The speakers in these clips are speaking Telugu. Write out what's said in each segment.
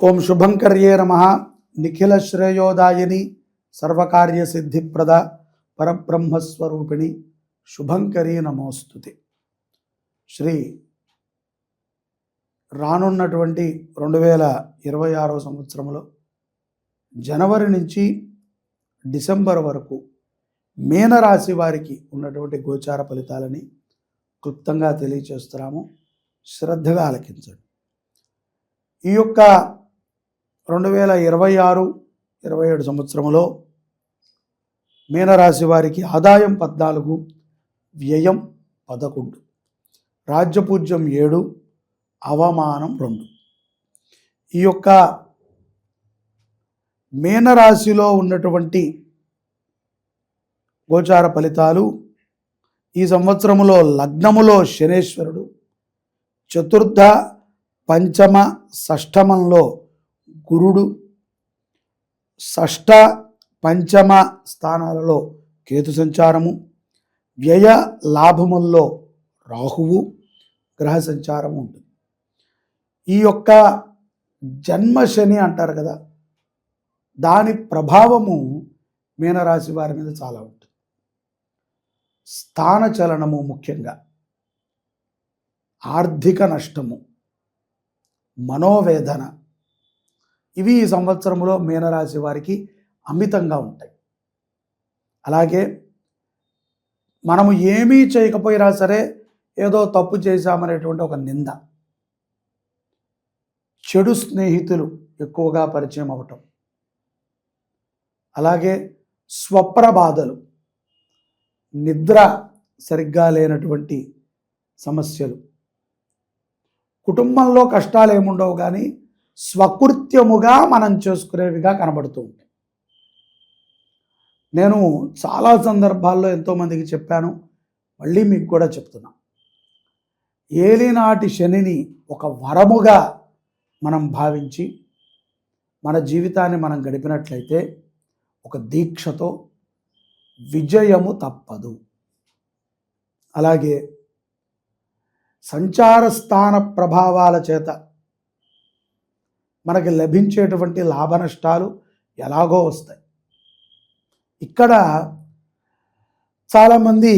ఓం శుభంకర్యే నమః. నిఖిల శ్రేయోదాయిని సర్వకార్య సిద్ధిప్రద పరబ్రహ్మస్వరూపిణి శుభంకరీ నమోస్తుతే. శ్రీ రానున్నటువంటి 2026 సంవత్సరంలో జనవరి నుంచి డిసెంబర్ వరకు మీనరాశి వారికి ఉన్నటువంటి గోచార ఫలితాలని క్లుప్తంగా తెలియచేస్తున్నాము. శ్రద్ధగా ఆలకించండి. ఈ యొక్క 2026-27 సంవత్సరంలో మీనరాశి వారికి ఆదాయం 14, వ్యయం 11, రాజ్యపూజ్యం 7, అవమానం 2. ఈ యొక్క మీనరాశిలో ఉన్నటువంటి గోచార ఫలితాలు ఈ సంవత్సరములో లగ్నములో శనేశ్వరుడు, చతుర్థ, పంచమ, షష్టమంలో గురుడు, షష్ఠ, పంచమ స్థానాలలో కేతు సంచారము, వ్యయ లాభముల్లో రాహువు గ్రహ సంచారము ఉంటుంది. ఈ యొక్క జన్మ శని అంటారు కదా, దాని ప్రభావము మీనరాశి వారి మీద చాలా ఉంటుంది. స్థాన చలనము, ముఖ్యంగా ఆర్థిక నష్టము, మనోవేదన, ఇవి ఈ సంవత్సరంలో మీనరాశి వారికి అమితంగా ఉంటాయి. అలాగే మనము ఏమీ చేయకపోయినా సరే ఏదో తప్పు చేశామనేటువంటి ఒక నింద, చెడు స్నేహితులు ఎక్కువగా పరిచయం అవటం, అలాగే స్వప్న బాధలు, నిద్ర సరిగ్గా లేనటువంటి సమస్యలు, కుటుంబంలో కష్టాలు ఏముండవు కానీ స్వకృత్యముగా మనం చేసుకునేవిగా కనబడుతూ ఉంటాయి. నేను చాలా సందర్భాల్లో ఎంతోమందికి చెప్పాను, మళ్ళీ మీకు కూడా చెప్తున్నా. ఏలినాటి శనిని ఒక వరముగా మనం భావించి మన జీవితాన్ని మనం గడిపినట్లయితే ఒక దీక్షతో విజయము తప్పదు. అలాగే సంచార స్థాన ప్రభావాల చేత మనకి లభించేటువంటి లాభ నష్టాలు ఎలాగో వస్తాయి. ఇక్కడ చాలామంది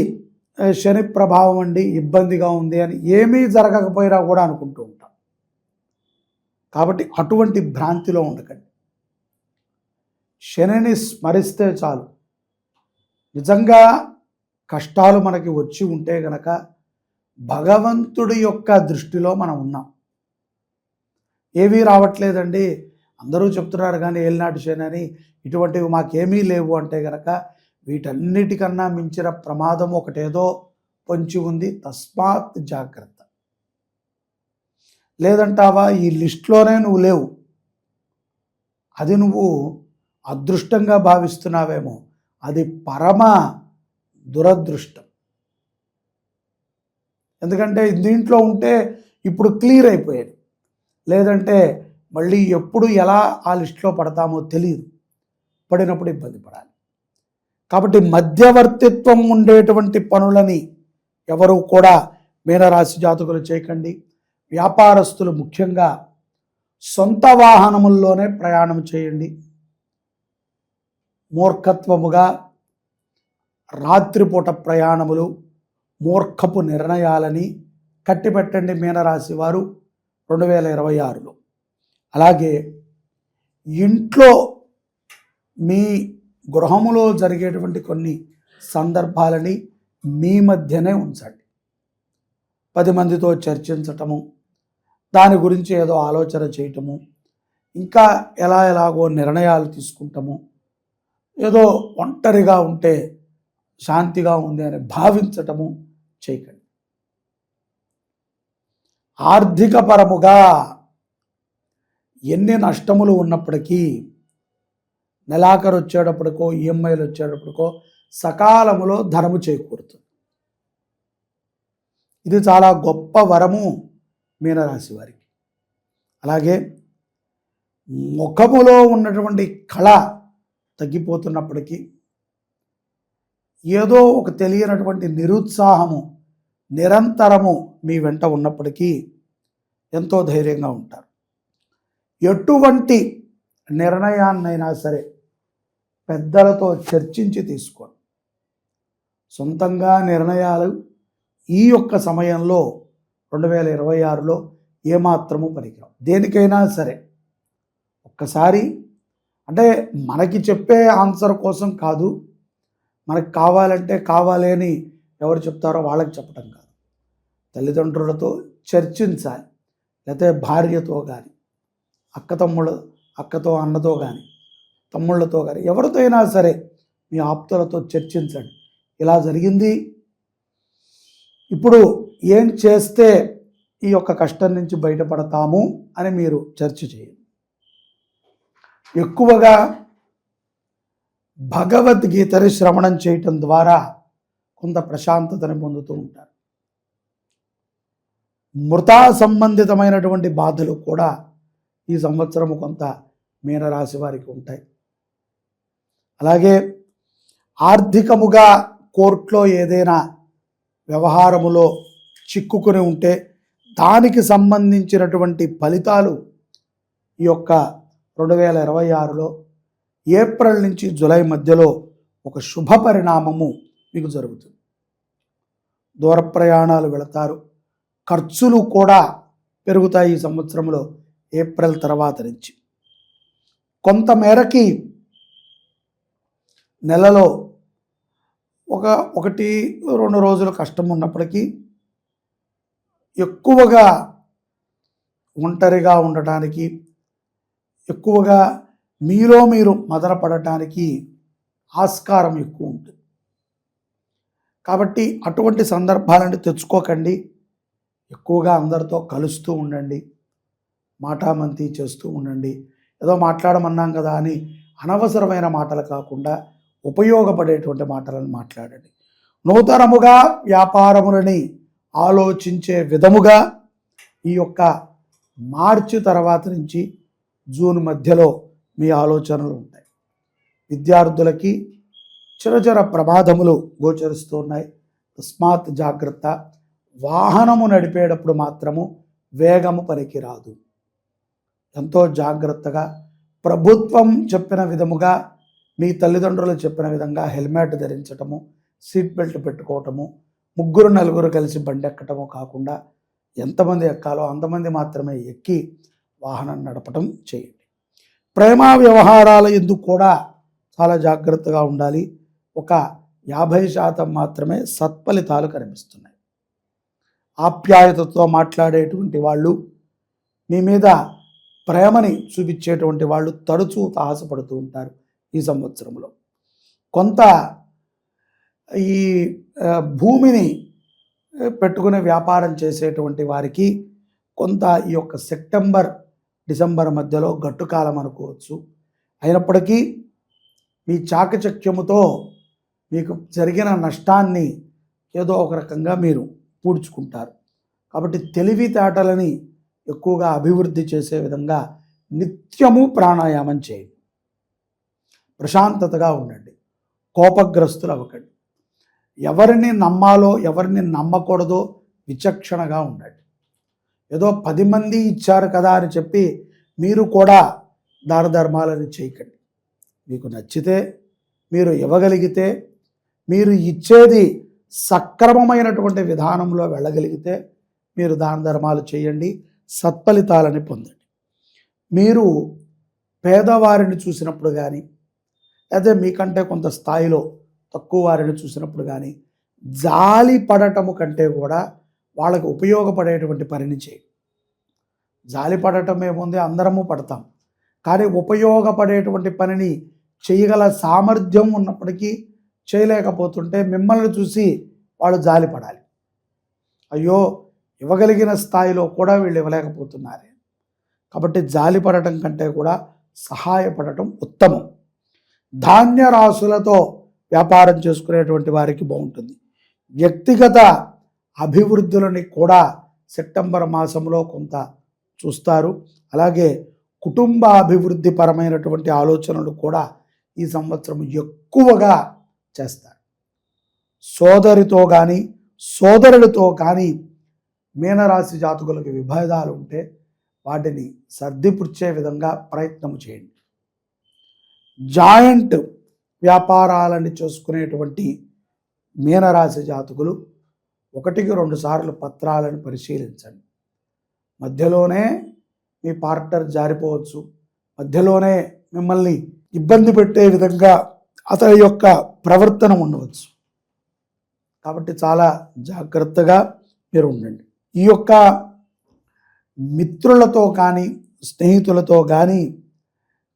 శని ప్రభావం అండి ఇబ్బందిగా ఉంది అని ఏమీ జరగకపోయినా కూడా అనుకుంటూ ఉంటాం. కాబట్టి అటువంటి భ్రాంతిలో ఉండకండి. శనిని స్మరిస్తే చాలు. నిజంగా కష్టాలు మనకి వచ్చి ఉంటే గనక భగవంతుడి యొక్క దృష్టిలో మనం ఉన్నాం. ఏమీ రావట్లేదండి, అందరూ చెప్తున్నారు కానీ ఏలినాటి శని అని, ఇటువంటివి మాకేమీ లేవు అంటే గనక వీటన్నిటికన్నా మించిన ప్రమాదం ఒకటేదో పొంచి ఉంది. తస్మాత్ జాగ్రత్త. లేదంటావా, ఈ లిస్టులోనే నువ్వు లేవు, అది నువ్వు అదృష్టంగా భావిస్తున్నావేమో, అది పరమ దురదృష్టం. ఎందుకంటే దీంట్లో ఉంటే ఇప్పుడు క్లియర్ అయిపోయేది, లేదంటే మళ్ళీ ఎప్పుడు ఎలా ఆ లిస్టులో పడతామో తెలియదు, పడినప్పుడు ఇబ్బంది పడాలి. కాబట్టి మధ్యవర్తిత్వం ఉండేటువంటి పనులని ఎవరు కూడా మీనరాశి జాతకులు చేయకండి. వ్యాపారస్తులు ముఖ్యంగా సొంత వాహనముల్లోనే ప్రయాణం చేయండి. మూర్ఖత్వముగా రాత్రిపూట ప్రయాణములు, మూర్ఖపు నిర్ణయాలని కట్టిపెట్టండి మీనరాశి వారు 2026లో. అలాగే ఇంట్లో మీ గృహములో జరిగేటువంటి కొన్ని సందర్భాలని మీ మధ్యనే ఉంచండి. 10 మందితో చర్చించటము, దాని గురించి ఏదో ఆలోచన చేయటము, ఇంకా ఎలాగో నిర్ణయాలు తీసుకుంటాము, ఏదో ఒంటరిగా ఉంటే శాంతిగా ఉంది అని భావించటము చేయకండి. ఆర్థిక పరముగా ఎన్ని నష్టములు ఉన్నప్పటికీ నెలాఖరు వచ్చేటప్పటికో ఈఎంఐలు వచ్చేటప్పటికో సకాలములో ధనము చేకూరుతుంది. ఇది చాలా గొప్ప వరము మీనరాశి వారికి. అలాగే ముఖములో ఉన్నటువంటి కళ తగ్గిపోతున్నప్పటికీ ఏదో ఒక తెలియనటువంటి నిరుత్సాహము నిరంతరము మీ వెంట ఉన్నప్పటికీ ఎంతో ధైర్యంగా ఉంటారు. ఎటువంటి నిర్ణయాన్నైనా సరే పెద్దలతో చర్చించి తీసుకోండి. సొంతంగా నిర్ణయాలు ఈ యొక్క సమయంలో 2026లో ఏమాత్రము పనికిరావు. దేనికైనా సరే ఒక్కసారి అంటే మనకి చెప్పే ఆన్సర్ కోసం కాదు, మనకు కావాలంటే కావాలి అని ఎవరు చెప్తారో వాళ్ళకి చెప్పడం కాదు, తల్లిదండ్రులతో చర్చించాలి. లేకపోతే భార్యతో కానీ, అక్కతో అన్నతో కానీ, తమ్ముళ్ళతో కానీ, ఎవరితో అయినా సరే మీ ఆప్తులతో చర్చించండి. ఇలా జరిగింది, ఇప్పుడు ఏం చేస్తే ఈ యొక్క కష్టం నుంచి బయటపడతాము అని మీరు చర్చ చేయండి. ఎక్కువగా భగవద్గీతని శ్రవణం చేయటం ద్వారా కొంత ప్రశాంతతని పొందుతూ ఉంటారు. మృతా సంబంధితమైనటువంటి బాధలు కూడా ఈ సంవత్సరము కొంత మీనరాశి వారికి ఉంటాయి. అలాగే ఆర్థికముగా కోర్టులో ఏదైనా వ్యవహారములో చిక్కుకుని ఉంటే దానికి సంబంధించినటువంటి ఫలితాలు ఈ యొక్క 2026లో ఏప్రిల్ నుంచి జూలై మధ్యలో ఒక శుభ పరిణామము మీకు జరుగుతుంది. దూర ప్రయాణాలు వెళతారు, ఖర్చులు కూడా పెరుగుతాయి ఈ సంవత్సరంలో ఏప్రిల్ తర్వాత నుంచి. కొంతమేరకి నెలలో 1-2 రోజులు కష్టం ఉన్నప్పటికీ ఎక్కువగా ఒంటరిగా ఉండటానికి, ఎక్కువగా మీలో మీరు మదనపడటానికి ఆస్కారం ఎక్కువ ఉంటుంది. కాబట్టి అటువంటి సందర్భాలను తెచ్చుకోకండి. ఎక్కువగా అందరితో కలుస్తూ ఉండండి, మాటామంతి చేస్తూ ఉండండి. ఏదో మాట్లాడమన్నాం కదా అని అనవసరమైన మాటలు కాకుండా ఉపయోగపడేటువంటి మాటలను మాట్లాడండి. నూతనముగా వ్యాపారములని ఆలోచించే విధముగా ఈ యొక్క మార్చి తర్వాత నుంచి జూన్ మధ్యలో మీ ఆలోచనలు ఉంటాయి. విద్యార్థులకి చిరచర ప్రమాదములు గోచరిస్తూ ఉన్నాయి. తస్మాత్ జాగ్రత్త. వాహనము నడిపేటప్పుడు మాత్రము వేగము పనికిరాదు. ఎంతో జాగ్రత్తగా ప్రభుత్వం చెప్పిన విధముగా, మీ తల్లిదండ్రులు చెప్పిన విధంగా హెల్మెట్ ధరించటము, సీట్ బెల్ట్ పెట్టుకోవటము, 3-4 కలిసి బండి ఎక్కటము కాకుండా ఎంతమంది ఎక్కాలో అంతమంది మాత్రమే ఎక్కి వాహనం నడపటం చేయండి. ప్రేమ వ్యవహారాల ఎందుకు కూడా చాలా జాగ్రత్తగా ఉండాలి. ఒక 50% మాత్రమే సత్ఫలితాలు కనిపిస్తున్నాయి. ఆప్యాయతతో మాట్లాడేటువంటి వాళ్ళు, మీ మీద ప్రేమని చూపించేటువంటి వాళ్ళు తరచూ తాహసపడుతూ ఉంటారు. ఈ సంవత్సరంలో కొంత ఈ భూమిని పెట్టుకునే వ్యాపారం చేసేటువంటి వారికి కొంత ఈ యొక్క సెప్టెంబర్-డిసెంబర్ మధ్యలో గట్టుకాలం అనుకోవచ్చు. అయినప్పటికీ మీ చాకచక్యముతో మీకు జరిగిన నష్టాన్ని ఏదో ఒక రకంగా మీరు పూడ్చుకుంటారు. కాబట్టి తెలివితేటలని ఎక్కువగా అభివృద్ధి చేసే విధంగా నిత్యము ప్రాణాయామం చేయండి. ప్రశాంతతగా ఉండండి, కోపగ్రస్తులు అవ్వకండి. ఎవరిని నమ్మాలో ఎవరిని నమ్మకూడదో విచక్షణగా ఉండండి. ఏదో 10 మంది ఇచ్చారు కదా అని చెప్పి మీరు కూడా దాన ధర్మాలని చేయకండి. మీకు నచ్చితే, మీరు ఇవ్వగలిగితే, మీరు ఇచ్చేది సక్రమమైనటువంటి విధానంలో వెళ్ళగలిగితే మీరు దాన ధర్మాలు చేయండి, సత్ఫలితాలని పొందండి. మీరు పేదవారిని చూసినప్పుడు కానీ, లేదా మీకంటే కొంత స్థాయిలో తక్కువ వారిని చూసినప్పుడు కానీ జాలి పడటము కంటే కూడా వాళ్ళకు ఉపయోగపడేటువంటి పనిని చేయి. జాలి పడటం ఏముంది, అందరము పడతాం. కానీ ఉపయోగపడేటువంటి పనిని చేయగల సామర్థ్యం ఉన్నప్పటికీ చేయలేకపోతుంటే మిమ్మల్ని చూసి వాళ్ళు జాలి పడాలి. అయ్యో, ఇవ్వగలిగిన స్థాయిలో కూడా వీళ్ళు ఇవ్వలేకపోతున్నారే. కాబట్టి జాలి పడటం కంటే కూడా సహాయపడటం ఉత్తమం. ధాన్య రాశులతో వ్యాపారం చేసుకునేటువంటి వారికి బాగుంటుంది. వ్యక్తిగత అభివృద్ధులని కూడా సెప్టెంబర్ మాసంలో కొంత చూస్తారు. అలాగే కుటుంబ అభివృద్ధి పరమైనటువంటి ఆలోచనలు కూడా ఈ సంవత్సరం ఎక్కువగా చేస్తారు. సోదరితో కానీ సోదరులతో కానీ మీనరాశి జాతకులకు విభేదాలు ఉంటే వాటిని సర్దిపుచ్చే విధంగా ప్రయత్నం చేయండి. జాయింట్ వ్యాపారాలని చేసుకునేటువంటి మీనరాశి జాతకులు 1-2 సార్లు పత్రాలను పరిశీలించండి. మధ్యలోనే మీ పార్ట్నర్ జారిపోవచ్చు, మధ్యలోనే మిమ్మల్ని ఇబ్బంది పెట్టే విధంగా అతని యొక్క ప్రవర్తన ఉండవచ్చు. కాబట్టి చాలా జాగ్రత్తగా మీరు ఉండండి. ఈ యొక్క మిత్రులతో కానీ స్నేహితులతో కానీ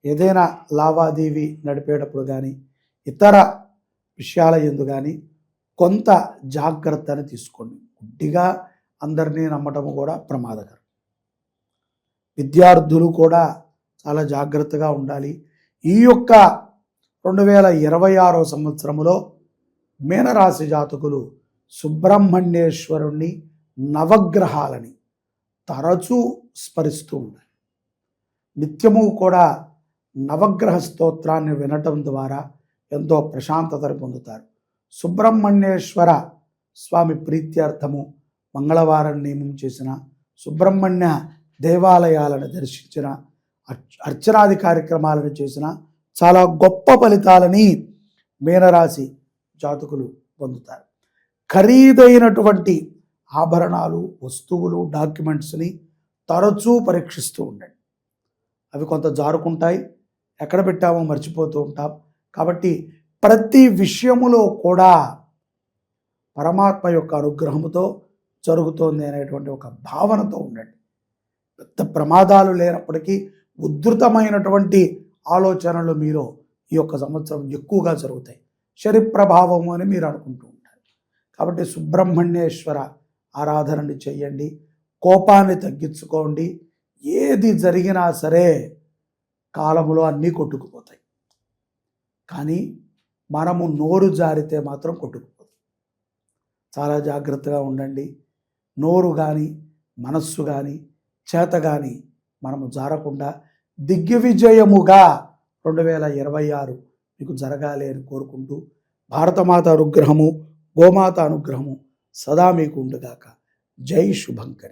ఏదైనా లావాదేవీ నడిపేటప్పుడు కానీ ఇతర విషయాల యందు కానీ కొంత జాగ్రత్తని తీసుకోండి. గుడ్డిగా అందరినీ నమ్మటం కూడా ప్రమాదకరం. విద్యార్థులు కూడా చాలా జాగ్రత్తగా ఉండాలి. ఈ యొక్క 2026 సంవత్సరంలో మీనరాశి జాతకులు సుబ్రహ్మణ్యేశ్వరుణ్ణి నవగ్రహాలని తరచూ స్మరిస్తూ ఉండాలి. నిత్యము కూడా నవగ్రహ స్తోత్రాన్ని వినటం ద్వారా ఎంతో ప్రశాంతతను పొందుతారు. సుబ్రహ్మణ్యేశ్వర స్వామి ప్రీత్యర్థము మంగళవారం నియమం చేసిన, సుబ్రహ్మణ్య దేవాలయాలను దర్శించిన, అర్చనాది కార్యక్రమాలను చేసిన చాలా గొప్ప ఫలితాలని మీనరాశి జాతకులు పొందుతారు. ఖరీదైనటువంటి ఆభరణాలు, వస్తువులు, డాక్యుమెంట్స్ని తరచూ పరీక్షిస్తూ ఉండండి. అవి కొంత జారుకుంటాయి, ఎక్కడ పెట్టామో మర్చిపోతూ ఉంటాం. కాబట్టి ప్రతి విషయములో కూడా పరమాత్మ యొక్క అనుగ్రహముతో జరుగుతోంది అనేటువంటి ఒక భావనతో ఉండండి. పెద్ద ప్రమాదాలు లేనప్పటికీ ఉద్ధృతమైనటువంటి ఆలోచనలు మీలో ఈ యొక్క సంవత్సరం ఎక్కువగా జరుగుతాయి. శని ప్రభావము అని మీరు అనుకుంటూ ఉంటారు. కాబట్టి సుబ్రహ్మణ్యేశ్వర ఆరాధనని చేయండి, కోపాన్ని తగ్గించుకోండి. ఏది జరిగినా సరే కాలములో అన్నీ కొట్టుకుపోతాయి, కానీ మనము నోరు జారితే మాత్రం కొట్టుకుపోతాం. చాలా జాగ్రత్తగా ఉండండి. నోరు కానీ మనస్సు కానీ చేత కానీ మనము జారకుండా దిగ్విజయముగా 2026 మీకు జరగాలి అని కోరుకుంటూ, భారతమాత అనుగ్రహము, గోమాత అనుగ్రహము సదా మీకు ఉండుగాక. జై శుభంకరి.